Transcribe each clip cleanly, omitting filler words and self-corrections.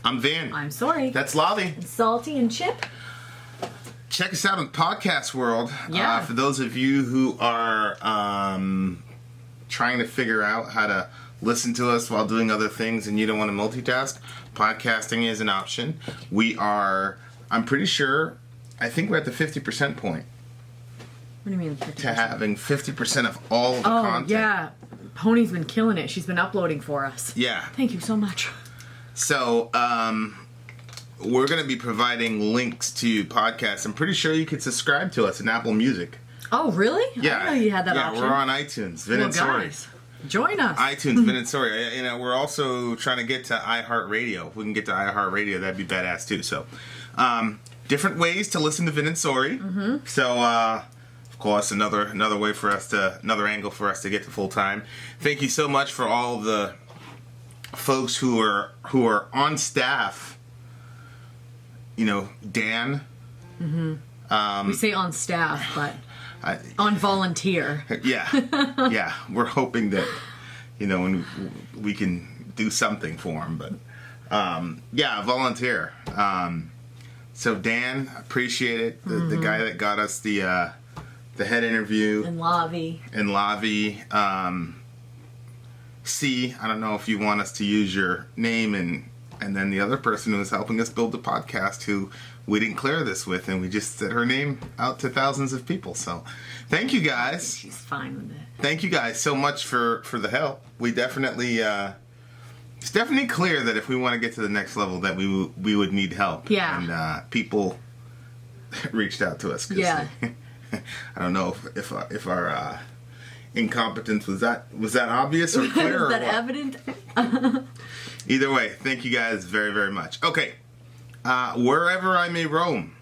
I'm Vin. I'm Sori. That's Lavi. And Salty and Chip. Check us out in the podcast world. Yeah. For those of you who are trying to figure out how to listen to us while doing other things and you don't want to multitask, podcasting is an option. I'm pretty sure, I think we're at the 50% point. What do you mean 50%? To having 50% of all of the content. Oh, yeah. Pony's been killing it. She's been uploading for us. Yeah. Thank you so much. So, we're going to be providing links to podcasts. I'm pretty sure you could subscribe to us in Apple Music. Oh, really? Yeah. I didn't know you had that option. Yeah, we're on iTunes. Vin and Sori. Guys, join us. iTunes, Vin and Sori. We're also trying to get to iHeartRadio. If we can get to iHeartRadio, that'd be badass too. So, different ways to listen to Vin and Sori. Mm-hmm. So, of course, another angle for us to get to full time. Thank you so much for all of the folks who are on staff. You know, Dan. Mm-hmm. We say on staff, but on volunteer. Yeah, yeah. We're hoping that when we can do something for him, but yeah, volunteer. So Dan, appreciate it. The guy that got us the head interview And Lavi. C, I don't know if you want us to use your name and then the other person who was helping us build the podcast who we didn't clear this with, and we just said her name out to thousands of people. So thank you guys. She's fine with it. Thank you guys so much for the help. We definitely it's definitely clear that if we want to get to the next level that we would need help. Yeah. And people reached out to us. 'Cause yeah. I don't know if our incompetence was that obvious or clear. Is that or what? evident? Either way, thank you guys very, very much. Okay, Wherever I May Roam.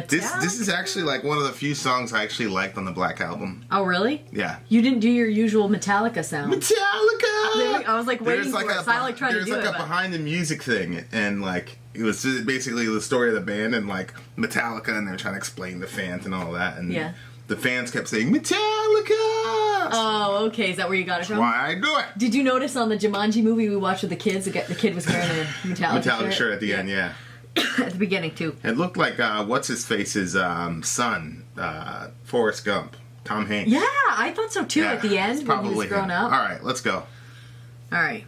This is actually like one of the few songs I actually liked on the Black Album. Oh, really? Yeah. You didn't do your usual Metallica sound. Metallica! I was like waiting for it. So I like trying to do it. There's like a behind the music thing, and like it was basically the story of the band and like Metallica, and they're trying to explain the fans and all that, and the fans kept saying Metallica. Oh, okay. Is that where you got it from? Why I do it? Did you notice on the Jumanji movie we watched with the kids, the kid was wearing a Metallica shirt at the end, yeah. At the beginning too. It looked like what's his face's son, Forrest Gump, Tom Hanks. Yeah, I thought so too. At the end when he was grown up. All right, let's go. All right.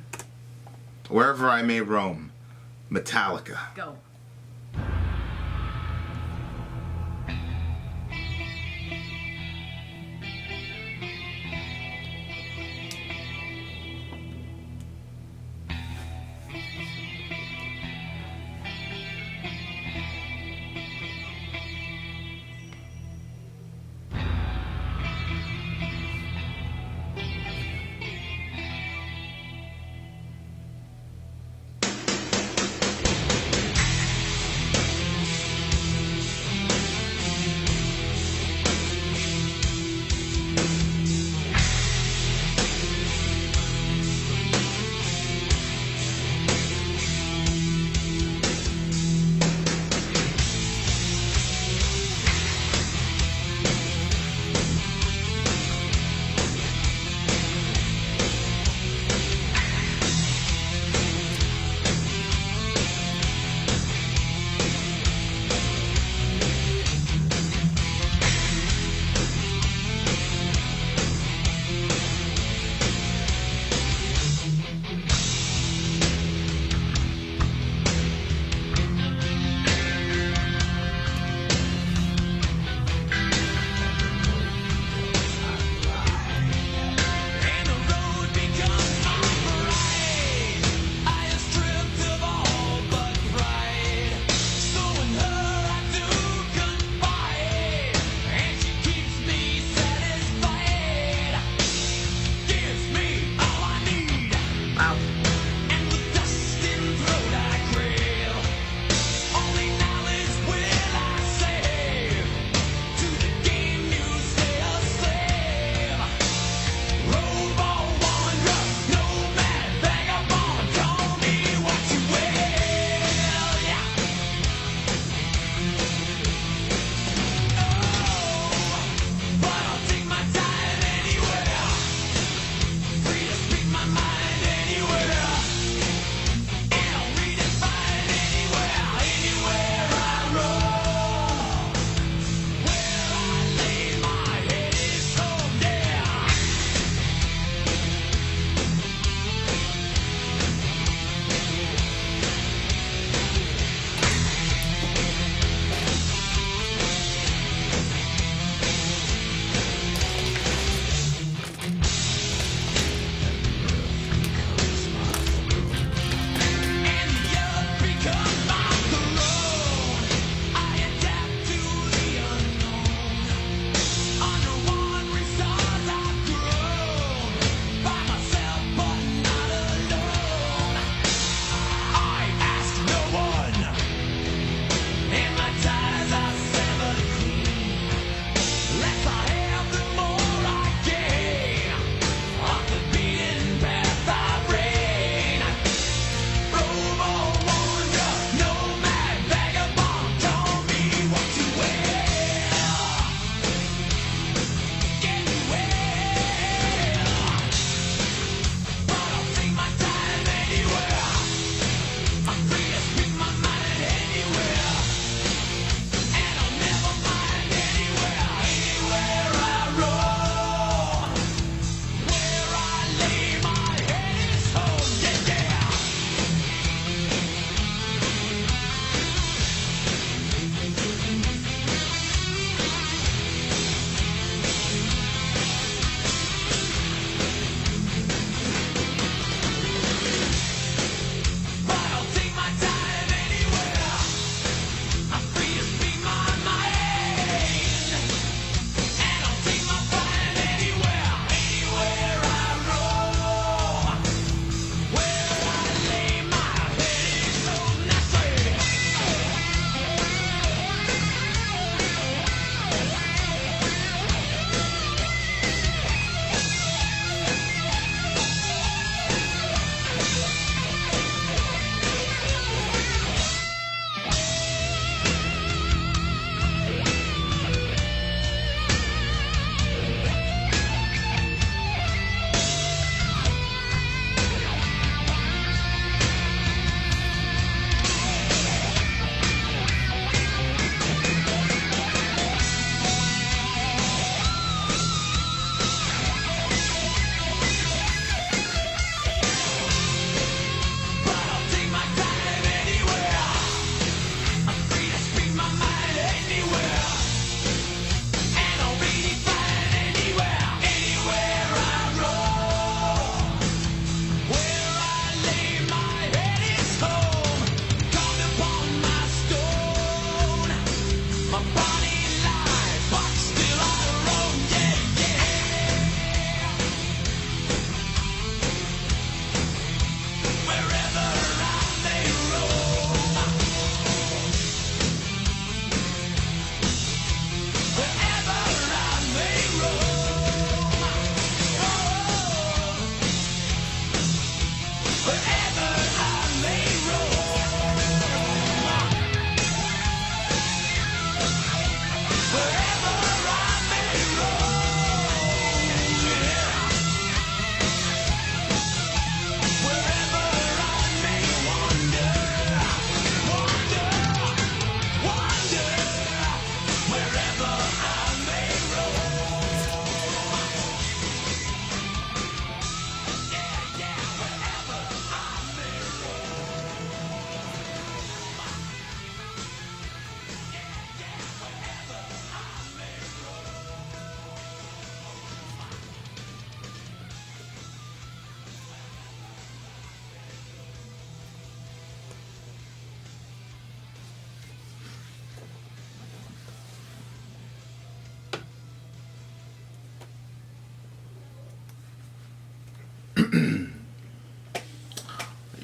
Wherever I May Roam, Metallica. Go.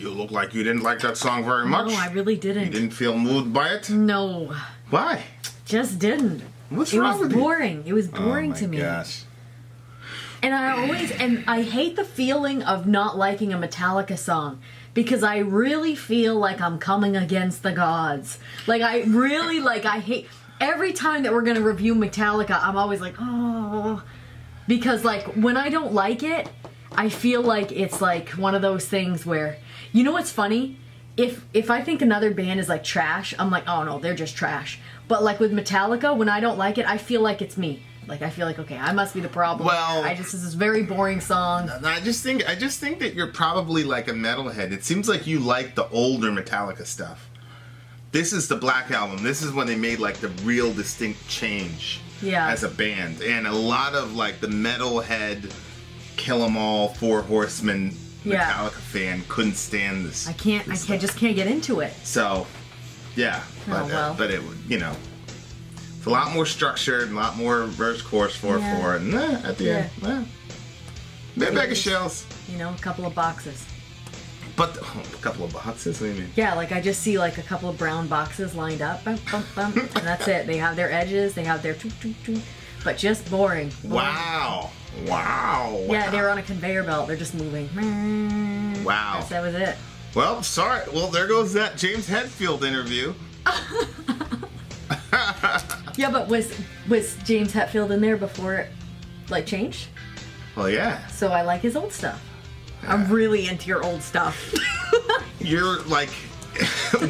You look like you didn't like that song very much. No, I really didn't. You didn't feel moved by it? No. Why? Just didn't. What's wrong with you? It was boring. It was boring to me. Oh my gosh. And I hate the feeling of not liking a Metallica song because I really feel like I'm coming against the gods. Like I hate every time that we're going to review Metallica, I'm always like, oh, because like when I don't like it, I feel like it's like one of those things where, you know what's funny? If I think another band is like trash, I'm like, oh no, they're just trash. But like with Metallica, when I don't like it, I feel like it's me. Like I feel like, okay, I must be the problem. Well, this is a very boring song. I just think that you're probably like a metalhead. It seems like you like the older Metallica stuff. This is the Black Album. This is when they made like the real distinct change as a band. And a lot of like the metalhead, Kill 'Em All, Four Horsemen Metallica fan couldn't stand this. I just can't get into it. So, yeah. But it would, you know. It's a lot more structured, a lot more verse, chorus, 4/4, and at the end, maybe bag of shells. You know, a couple of boxes. But a couple of boxes. What do you mean? Yeah, like I just see like a couple of brown boxes lined up, bum, bum, bum, and that's it. They have their edges, they have their toot, toot, toot, but just boring. Wow. Yeah, they were on a conveyor belt. They're just moving. Wow. That was it. Well, sorry. Well, there goes that James Hetfield interview. Yeah, but was James Hetfield in there before it like changed? Well, yeah. So I like his old stuff. I'm really into your old stuff. You're like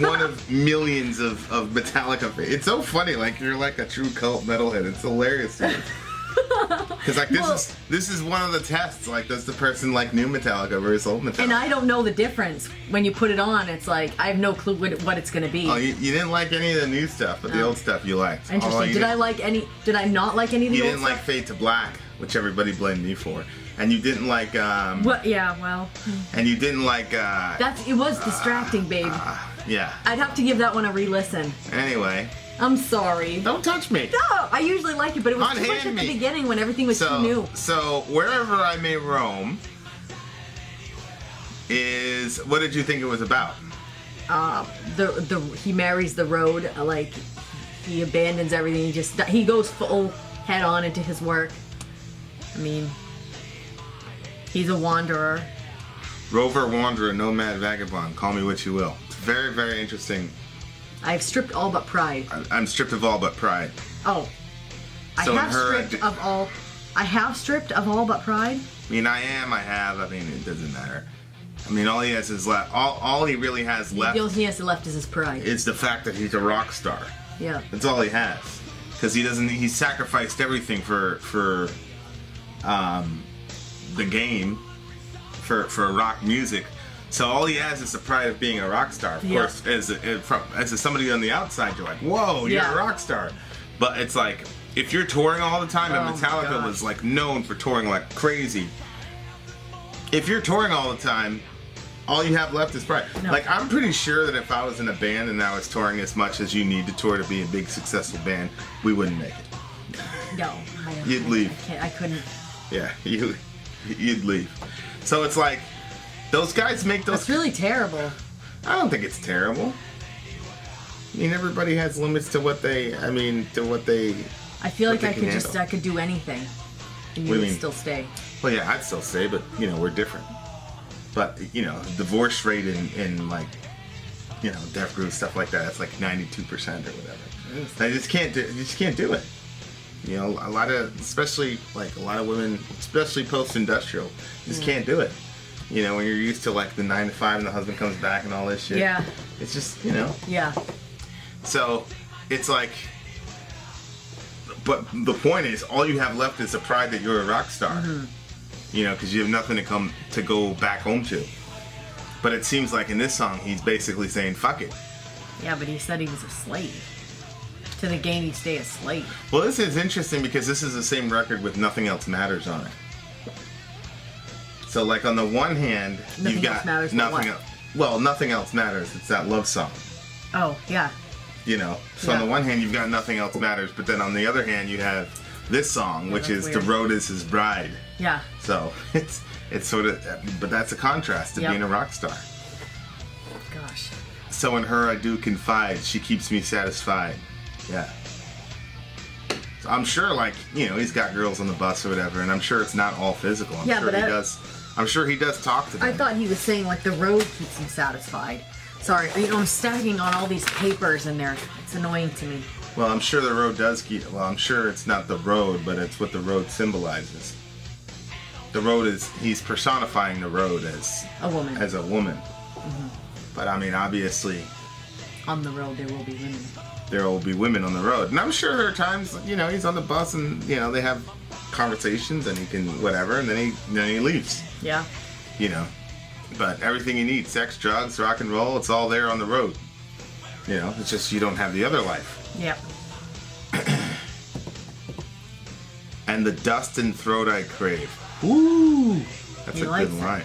one of millions of Metallica fans. It's so funny. Like you're like a true cult metalhead. It's hilarious to me. Because like this is one of the tests. Like, does the person like new Metallica versus old Metallica? And I don't know the difference when you put it on. It's like I have no clue what it's going to be. Oh, you didn't like any of the new stuff, but the old stuff you liked. Interesting. Did I not like any of the old stuff? You didn't like Fade to Black, which everybody blamed me for, and you didn't like. What? Yeah. Well. And you didn't like. It was distracting, babe. Yeah. I'd have to give that one a re-listen. Anyway. I'm sorry. Don't touch me. No, I usually like it, but it was too much at the beginning when everything was too new. So, Wherever I May Roam is... What did you think it was about? He marries the road, like, he abandons everything, he goes full head on into his work. I mean, he's a wanderer. Rover, wanderer, nomad, vagabond, call me what you will. It's very, very interesting. I've stripped all but pride. I'm stripped of all but pride. Oh. I have stripped of all but pride? I mean, I have. I mean, it doesn't matter. I mean, all he has is left. All he really has left. The only thing he has left is his pride. It's the fact that he's a rock star. Yeah. That's all he has. Because he sacrificed everything for the game, for rock music. So all he has is the pride of being a rock star. Of course, as somebody on the outside, you're like, whoa, you're a rock star. But it's like, if you're touring all the time, and Metallica was like known for touring like crazy. If you're touring all the time, all you have left is pride. No. Like, I'm pretty sure that if I was in a band and I was touring as much as you need to tour to be a big, successful band, we wouldn't make it. No. You'd leave. I couldn't. Yeah, you'd leave. So it's like, those guys make those... That's really terrible. I don't think it's terrible. I mean, everybody has limits to what they... I feel like I could do anything. And you would still stay. Well, yeah, I'd still stay, but, you know, we're different. But, you know, divorce rate in like, you know, deaf group, stuff like that, it's like 92% or whatever. I just can't do it. You know, a lot of women, especially post-industrial, just can't do it. You know, when you're used to like the 9 to 5 and the husband comes back and all this shit. Yeah. It's just, you know. Yeah. So, it's like, but the point is, all you have left is the pride that you're a rock star. Mm-hmm. You know, because you have nothing to go back home to. But it seems like in this song, he's basically saying, fuck it. Yeah, but he said he was a slave. To the game, he'd stay a slave. Well, this is interesting because this is the same record with Nothing Else Matters on it. So, like, on the one hand, you've got nothing else. Well, Nothing Else Matters. It's that love song. Oh, yeah. You know, so on the one hand, you've got Nothing Else Matters, but then on the other hand, you have this song, which is weird. The Road Is His Bride. Yeah. So, it's sort of, but that's a contrast to being a rock star. gosh. So in her I do confide. She keeps me satisfied. Yeah. So I'm sure, like, you know, he's got girls on the bus or whatever, and I'm sure it's not all physical. I'm sure he does. I'm sure he does talk to them. I thought he was saying, like, the road keeps him satisfied. Sorry, you know, I'm stacking on all these papers in there. It's annoying to me. Well, I'm sure the road does keep... Well, I'm sure it's not the road, but it's what the road symbolizes. The road is... He's personifying the road as... A woman. As a woman. Mm-hmm. But, I mean, obviously... On the road, there will be women. There will be women on the road. And I'm sure there are times, you know, he's on the bus and, you know, they have conversations and he can... Whatever, and then he leaves. Yeah. You know. But everything you need, sex, drugs, rock and roll, it's all there on the road. You know, it's just you don't have the other life. Yep. And the dust and throat I crave. Ooh! That's a good line.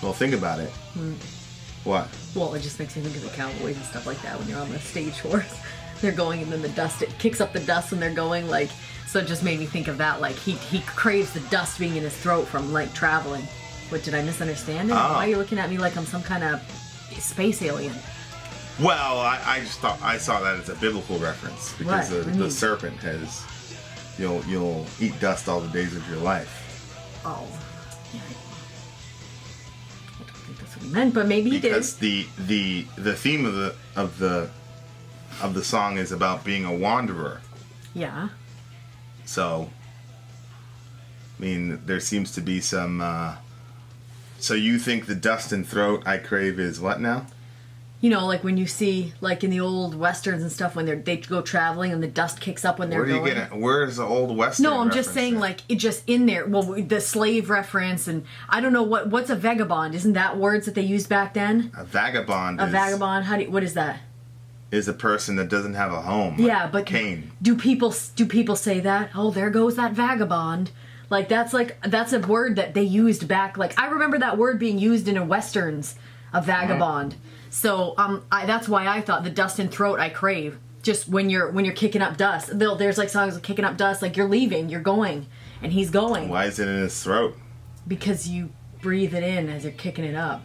Well, think about it. What? Well, it just makes me think of the cowboys and stuff like that when you're on the stage horse. They're going and then the dust, it kicks up the dust and they're going, like, so it just made me think of that, like, he craves the dust being in his throat from, like, traveling. What, did I misunderstand it? Why are you looking at me like I'm some kind of space alien? Well, I just thought I saw that as a biblical reference because the serpent has you'll eat dust all the days of your life. Oh, yeah. I don't think that's what he meant, but maybe he did. Because the theme of the song is about being a wanderer. Yeah. So, I mean, there seems to be some. So you think the dust and throat I crave is what now? You know, like when you see, like in the old westerns and stuff, when they go traveling and the dust kicks up when they're going. Where's the old western? No, I'm just saying, like, it just in there. Well, the slave reference, and I don't know what's a vagabond. Isn't that words that they used back then? A vagabond. What is that? Is a person that doesn't have a home. Yeah, but Cain. Do people say that? Oh, there goes that vagabond. Like that's a word that they used back. Like I remember that word being used in westerns, a vagabond. Mm-hmm. So that's why I thought the dust and throat I crave. Just when you're kicking up dust. There's like songs of kicking up dust, like you're leaving, you're going, and he's going. Why is it in his throat? Because you breathe it in as you're kicking it up.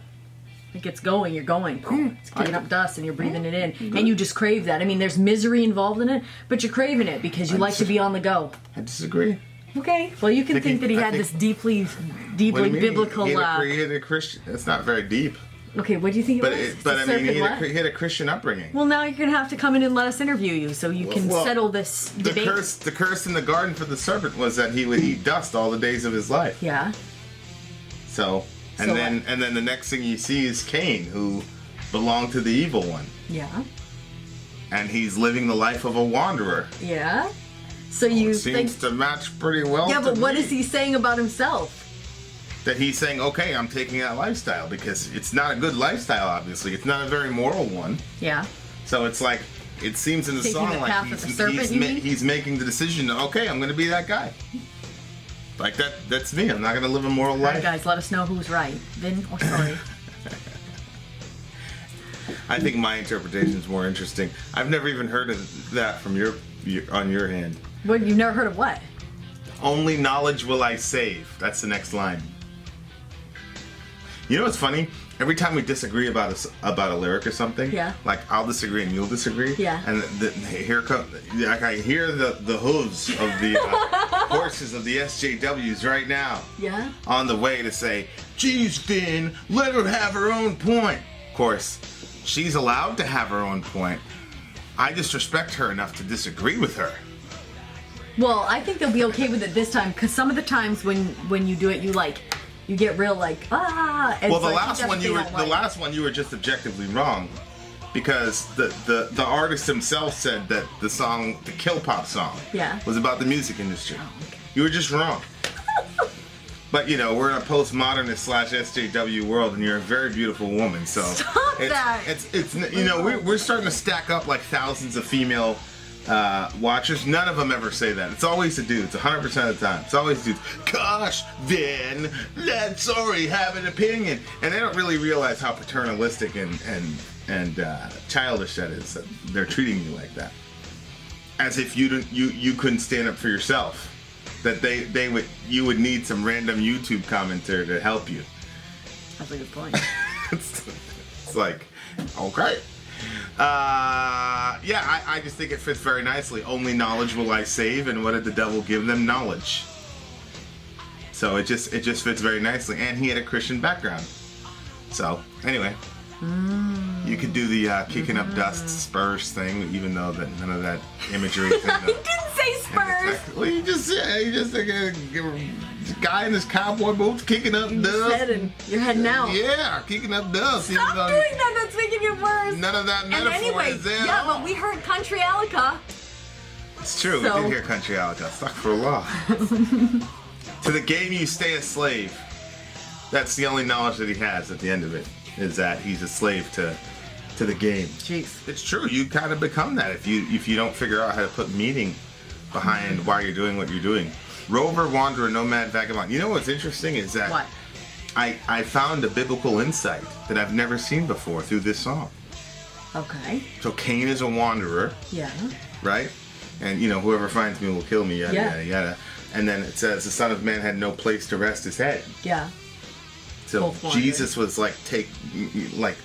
Like it's going, you're going. It's kicking up dust and you're breathing it in. And you just crave that. I mean, there's misery involved in it, but you're craving it because you like to be on the go. I disagree. Okay. Well, you can think that he had this deeply biblical... He had a Christian... It's not very deep. Okay, what do you think it was? But I mean, he had a Christian upbringing. Well, now you're going to have to come in and let us interview you so you can settle this debate. The curse in the garden for the serpent was that he would eat dust all the days of his life. Yeah. So then the next thing you see is Cain, who belonged to the evil one. Yeah. And he's living the life of a wanderer. Yeah. So you seems to match pretty well. Yeah, but what is he saying about himself? That he's saying, okay, I'm taking that lifestyle because it's not a good lifestyle. Obviously, it's not a very moral one. Yeah. So it's like it seems in the taking song the like he's making the decision. Okay, I'm going to be that guy. Like that's me. I'm not going to live a moral life. All right, guys, let us know who's right, Vin or Sori. I think my interpretation is more interesting. I've never even heard of that from on your hand. What, you've never heard of what? Only knowledge will I save. That's the next line. You know what's funny? Every time we disagree about a lyric or something, like I'll disagree and you'll disagree, and I hear the hooves of the horses of the SJWs right now, on the way to say, "Geez, Vin, let her have her own point." Of course, she's allowed to have her own point. I just respect her enough to disagree with her. Well, I think they'll be okay with it this time because some of the times when you do it, you get real like And well, the last one you were just objectively wrong, because the artist himself said that the song, the Kill Pop song, was about the music industry. Oh, okay. You were just wrong. But you know, we're in a postmodernist /SJW world, and you're a very beautiful woman. So it's you know, we're starting to stack up like thousands of female watchers. None of them ever say that. It's always the dudes, 100% of the time. It's always dudes. Gosh, Vin, let Sori have an opinion, and they don't really realize how paternalistic and childish that is. That they're treating you like that, as if you couldn't stand up for yourself. That you would need some random YouTube commenter to help you. That's a good point. It's like, okay. Yeah, I just think it fits very nicely. Only knowledge will I save, and what did the devil give them? Knowledge. So it just fits very nicely, and he had a Christian background. So anyway, you could do the kicking up dust Spurs thing, even though that none of that imagery. Thing, He didn't say Spurs. well, you just like a guy in his cowboy boots kicking up dust. You're heading out. Yeah, kicking up dust. Stop doing that. That's making it worse. None of that metaphor and anyway, is there. yeah, but we heard Countryalica. It's true. So. We did hear Countryalica. Stuck for a law. To the game you stay a slave. That's the only knowledge that he has at the end of it, is that he's a slave to the game. Jeez. It's true. You kind of become that if you don't figure out how to put meaning behind why you're doing what you're doing. Rover, wanderer, nomad, vagabond. You know what's interesting is that What? I found a biblical insight that I've never seen before through this song. Okay. So Cain is a wanderer, Yeah. right? And whoever finds me will kill me, yada yada yada. And then it says the Son of Man had no place to rest his head. Yeah. So Jesus was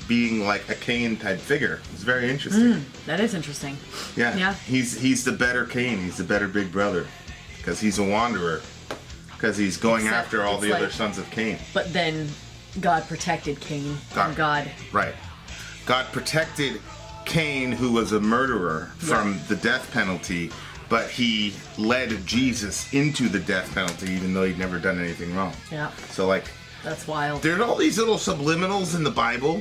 being like a Cain type figure. It's very interesting. That is interesting. Yeah. Yeah. He's the better Cain. He's the better big brother because he's a wanderer. Because he's going Except after all it's the other like- sons of Cain. But then God protected Cain from God. Right. God protected Cain, who was a murderer, from the death penalty, but he led Jesus into the death penalty, even though he'd never done anything wrong. Yeah. So, That's wild. there's all these little subliminals in the Bible,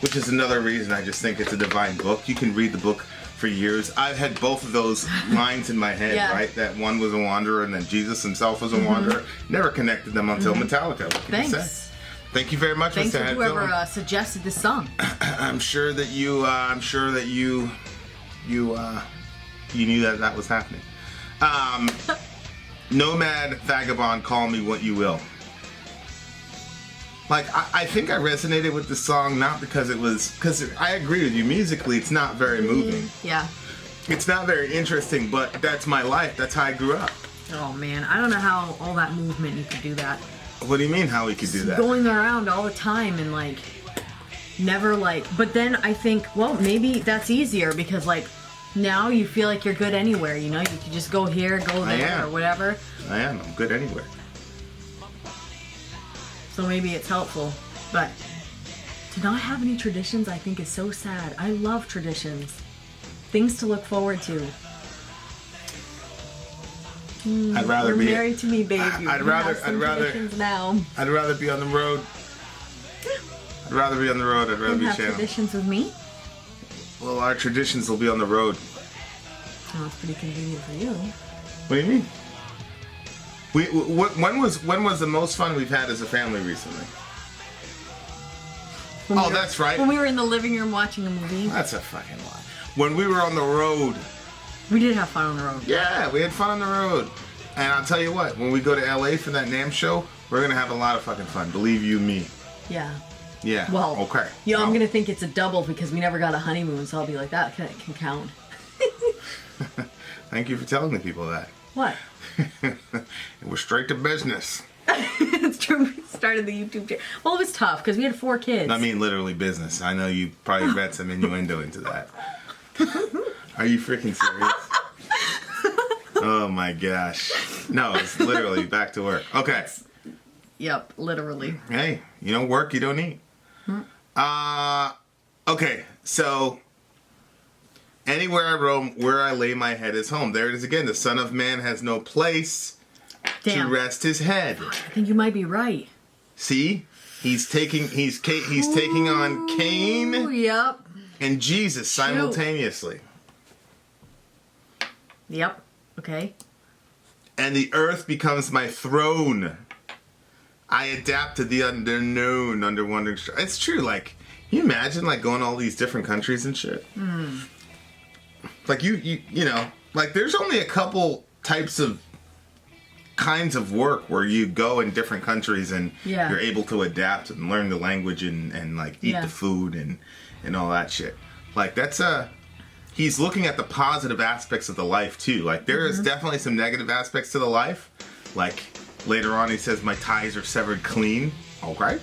which is another reason I just think it's a divine book. You can read the book for years. I've had both of those lines in my head, Yeah. right? That one was a wanderer and then Jesus himself was a wanderer. Never connected them until Metallica. What can you say? Thanks. Thank you very much, Thanks Mr. for Hadfield. whoever suggested this song. I'm sure that you knew that was happening. Nomad, vagabond, call me what you will. I think I resonated with the song not because because I agree with you, musically it's not very moving. Yeah. It's not very interesting, but that's my life. That's how I grew up. Oh man, I don't know how all that movement you could do that. What do you mean how we could do that? Going around all the time and never but then I think, well, maybe that's easier because now you feel like you're good anywhere, you could just go here, go there, or whatever. I'm good anywhere. So maybe it's helpful. But to not have any traditions, I think is so sad. I love traditions. Things to look forward to. I'd rather You're be married to me, baby. I'd rather traditions now. I'd rather be on the road. I'd rather be on the road. I'd rather You be have channel. traditions with me? Well, our traditions will be on the road. Oh, it's pretty convenient for you. What do you mean? When was the most fun we've had as a family recently? That's right. When we were in the living room watching a movie. That's a fucking lie. When we were on the road. We did have fun on the road. Yeah, we had fun on the road. And I'll tell you what, when we go to LA for that NAMM show, we're gonna have a lot of fucking fun. Believe you me. Yeah. Yeah. Well, okay. Yeah, Well, I'm gonna think it's a double because we never got a honeymoon, so I'll be like, that can count. Thank you for telling the people that. What? We're straight to business. It's true. We started the YouTube channel. Well, it was tough because we had 4 kids. I mean, literally business. I know you probably read some innuendo into that. Are you freaking serious? Oh my gosh. No, it's literally back to work. Okay. Yep, literally. Hey, you don't work, you don't eat. Okay, so anywhere I roam, where I lay my head is home. There it is again. The Son of Man has no place to rest his head. I think you might be right. See? He's taking on Cain Ooh, yep. and Jesus simultaneously. Yep. Okay. And the earth becomes my throne. I adapt to the unknown under wandering stars. It's true, can you imagine going to all these different countries and shit? There's only a couple kinds of work where you go in different countries and you're able to adapt and learn the language and eat the food and all that shit. He's looking at the positive aspects of the life too. There is definitely some negative aspects to the life. Later on he says my ties are severed clean. Okay.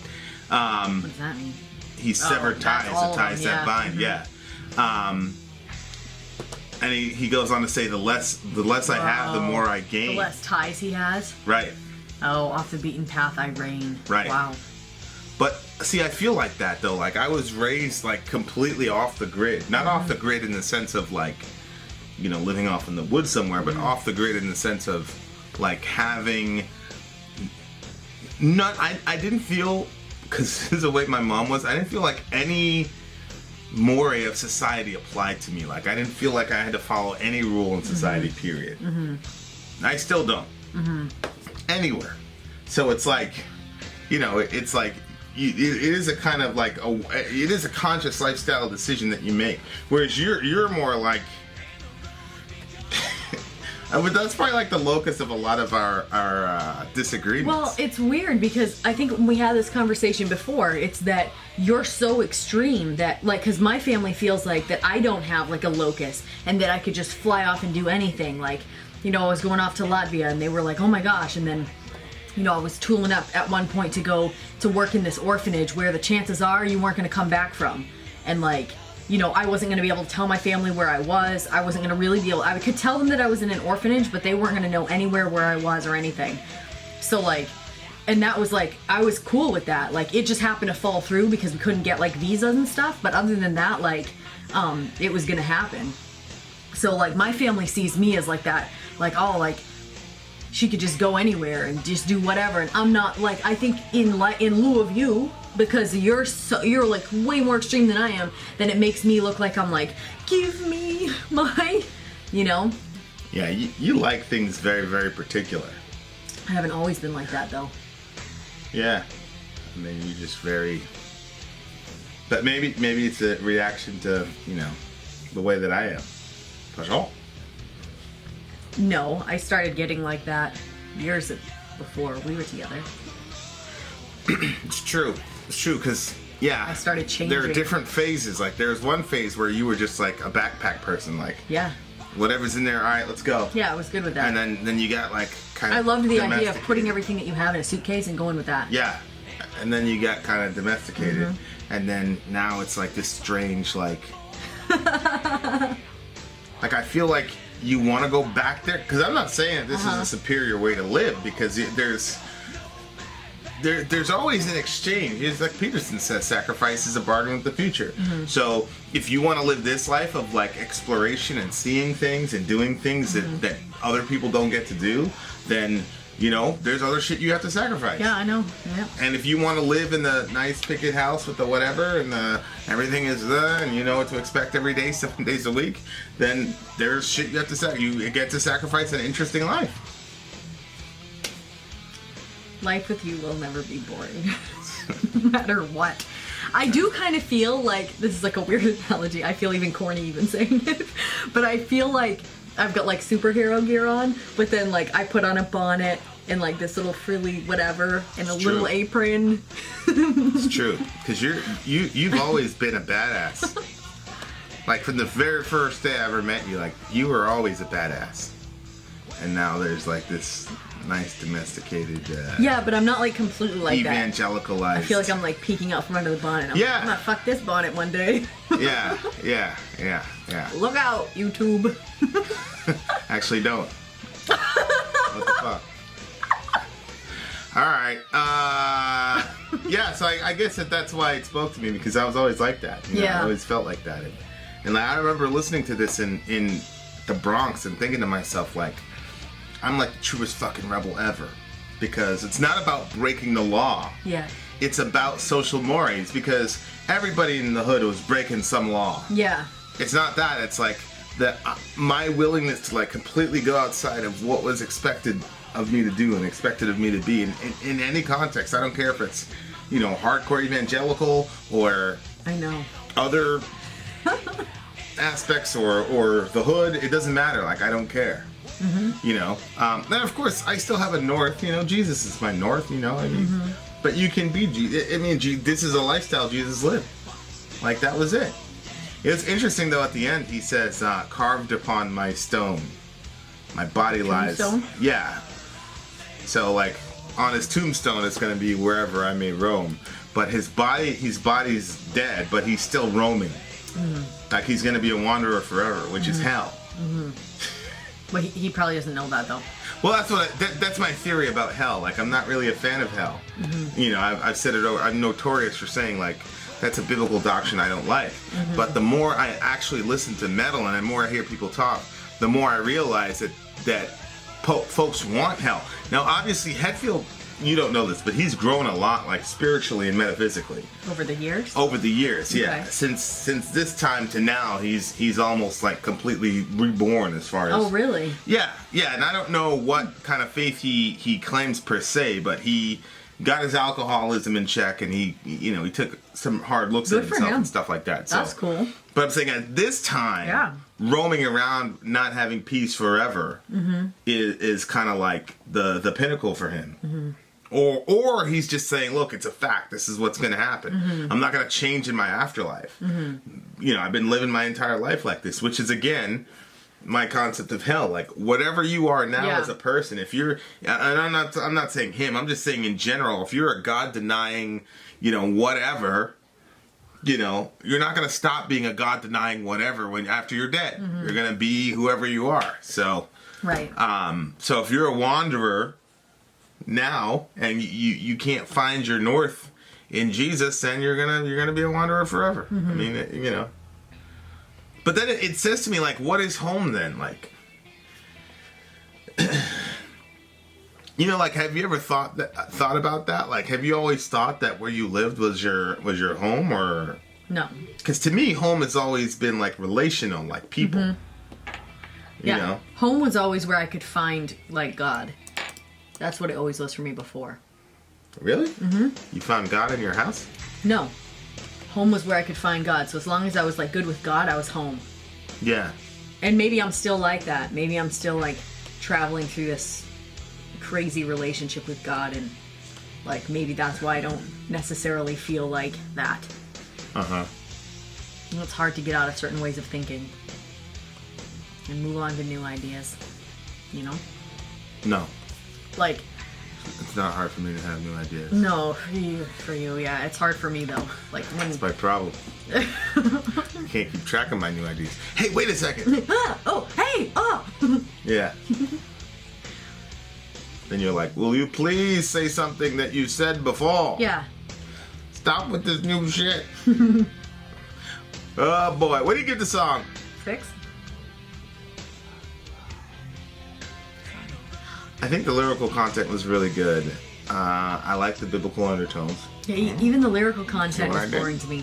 What does that mean? he severed ties, the ties that bind. Yeah. And he goes on to say, the less I have, the more I gain. The less ties he has. Right. Oh, off the beaten path I reign. Right. Wow. But see, I feel like that though. Like I was raised like completely off the grid. Not off the grid in the sense of like, you know, living off in the woods somewhere, but off the grid in the sense of like having. I didn't feel, because this is the way my mom was. I didn't feel like any mores of society applied to me. Like I didn't feel like I had to follow any rule in society. Period. I still don't. Anywhere. So it's like, you know, it's like. It is a kind of like it is a conscious lifestyle decision that you make, whereas you're more like that's probably like the locus of a lot of our disagreements. Well, it's weird because I think we had this conversation before. It's that you're so extreme that like, because my family feels like that I don't have like a locus and that I could just fly off and do anything. Like, you know, I was going off to Latvia and they were like, oh my gosh, and then. You know, I was tooling up at one point to go to work in this orphanage where the chances are you weren't going to come back from. And like, you know, I wasn't going to be able to tell my family where I was. I wasn't going to really be able, I could tell them that I was in an orphanage, but they weren't going to know anywhere where I was or anything. So like, and that was like, I was cool with that. Like, it just happened to fall through because we couldn't get like visas and stuff. But other than that, like, it was going to happen. So like, my family sees me as like that, like, oh, like, she could just go anywhere and just do whatever, and I'm not like, I think in lieu of you, because you're like way more extreme than I am, then it makes me look like I'm like, give me my, you know. Yeah, you like things very, very particular. I haven't always been like that though. Yeah, I mean, you just very. But maybe it's a reaction to, you know, the way that I am. But no, I started getting like that years before we were together. It's true, because yeah, I started changing. There are different phases. Like there's one phase where you were just like a backpack person, like yeah, whatever's in there, all right, let's go. Yeah, I was good with that. And then you got like kind of. I loved the idea of putting everything that you have in a suitcase and going with that. Yeah, and then you got kind of domesticated, and then now it's like this strange like. Like I feel like. You want to go back there? Because I'm not saying that this is a superior way to live, because there's always an exchange. It's like Peterson says, sacrifice is a bargain with the future. So if you want to live this life of like exploration and seeing things and doing things that other people don't get to do, then you know, there's other shit you have to sacrifice. Yeah, I know. Yeah. And if you want to live in the nice picket house with the whatever and everything is and you know what to expect every day, 7 days a week, then there's shit you have to you get to sacrifice an interesting life. Life with you will never be boring, no matter what. I do kind of feel like, this is like a weird analogy, I feel even corny even saying it, but I feel like I've got like superhero gear on, but then like I put on a bonnet and like this little frilly whatever and a little apron. It's true, because you've always been a badass. Like from the very first day I ever met you, like you were always a badass, and now there's like this nice domesticated. Yeah, but I'm not like completely like evangelicalized. That. I feel like I'm like peeking out from under the bonnet. I'm gonna fuck this bonnet one day. Yeah. Look out, YouTube. Actually, don't. What the fuck? All right. Yeah. So I guess that's why it spoke to me, because I was always like that. You know? I always felt like that, and like, I remember listening to this in the Bronx and thinking to myself like, I'm like the truest fucking rebel ever, because it's not about breaking the law. Yeah. It's about social mores, because everybody in the hood was breaking some law. Yeah. It's not that. It's like that my willingness to like completely go outside of what was expected of me to do and expected of me to be in any context. I don't care if it's, you know, hardcore evangelical or I know other aspects or the hood. It doesn't matter. Like I don't care. You know. Then of course I still have a north. You know, Jesus is my north. You know. I mean, but you can be. I mean, this is a lifestyle Jesus lived. Like that was it. It's interesting though. At the end, he says, "Carved upon my stone, my body lies." Tombstone? Yeah. So like on his tombstone, it's going to be wherever I may roam. but his body's dead, but he's still roaming. Like he's going to be a wanderer forever, which is hell. Well, he probably doesn't know that though. Well, that's my theory about hell. Like, I'm not really a fan of hell. You know, I've said it over. I'm notorious for saying, like, that's a biblical doctrine I don't like. But the more I actually listen to metal and the more I hear people talk, the more I realize that folks want hell. Now, obviously, Hetfield, you don't know this, but he's grown a lot, like, spiritually and metaphysically. Over the years? Over the years, yeah. Okay. Since this time to now, he's almost, like, completely reborn as far as... Oh, really? Yeah, and I don't know what kind of faith he claims per se, but he got his alcoholism in check, and he took some hard looks at himself and stuff like that. That's cool. But I'm saying at this time, roaming around not having peace forever is kind of like the pinnacle for him. Or he's just saying, look, it's a fact. This is what's going to happen. I'm not going to change in my afterlife. You know, I've been living my entire life like this, which is, again, my concept of hell. Like, whatever you are now as a person, if you're, and I'm not saying him, I'm just saying in general, if you're a God-denying, whatever, you're not going to stop being a God-denying whatever after you're dead. You're going to be whoever you are. So, right. So if you're a wanderer now and you can't find your north in Jesus, then you're gonna be a wanderer forever. I mean, But then it says to me, like, what is home then? Like, like, have you ever thought about that? Like, have you always thought that where you lived was your home, or no? Because to me, home has always been like relational, like people. You know, home was always where I could find like God. That's what it always was for me before. Really? You found God in your house? No. Home was where I could find God. So as long as I was like good with God, I was home. Yeah. And maybe I'm still like that. Maybe I'm still like traveling through this crazy relationship with God, and like maybe that's why I don't necessarily feel like that. It's hard to get out of certain ways of thinking and move on to new ideas. No. Like, it's not hard for me to have new ideas. No, for you, yeah. It's hard for me, though. Like, when... That's my problem. I can't keep track of my new ideas. Hey, wait a second. Yeah. Then you're like, will you please say something that you said before? Yeah. Stop with this new shit. Oh, boy. What do you give the song? 6? I think the lyrical content was really good. I like the biblical undertones. Yeah, even the lyrical content was boring to me.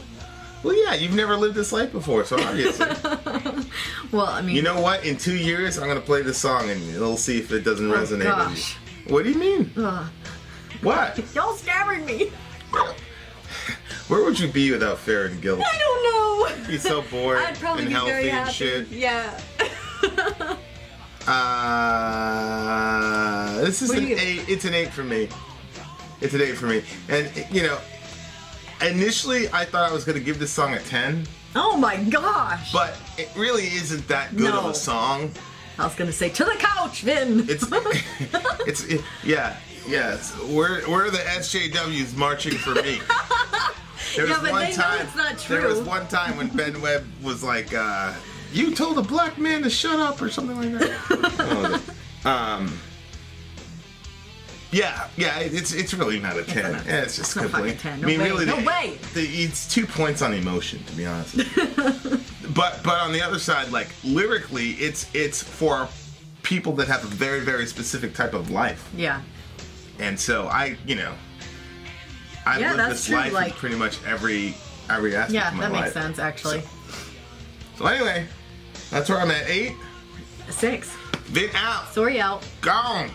Well, yeah, you've never lived this life before, so obviously. Well, I mean... You know what? In 2 years, I'm going to play this song, and we'll see if it doesn't resonate with you. What do you mean? What? Y'all scaring me. Where would you be without fear and guilt? I don't know. You'd be so bored I'd probably and be healthy very and happy. shit. Yeah. This is an 8. It's an 8 for me. It's an 8 for me. And, initially I thought I was going to give this song a 10. Oh my gosh. But it really isn't that good of a song. I was going to say, to the couch, Vin. Yes. Where are the SJWs marching for me? There was one time, it's not true. There was one time when Ben Webb was like, you told a black man to shut up or something like that. It's really not a 10. It's just complete. 10. No way. No way. It's 2 points on emotion, to be honest. But on the other side, like lyrically, it's for people that have a very, very specific type of life. Yeah. And so I live this life in pretty much every aspect of my life. Yeah, that makes sense, actually. So anyway, that's where I'm at. 8. 6. Vin out. Sori out. Gone.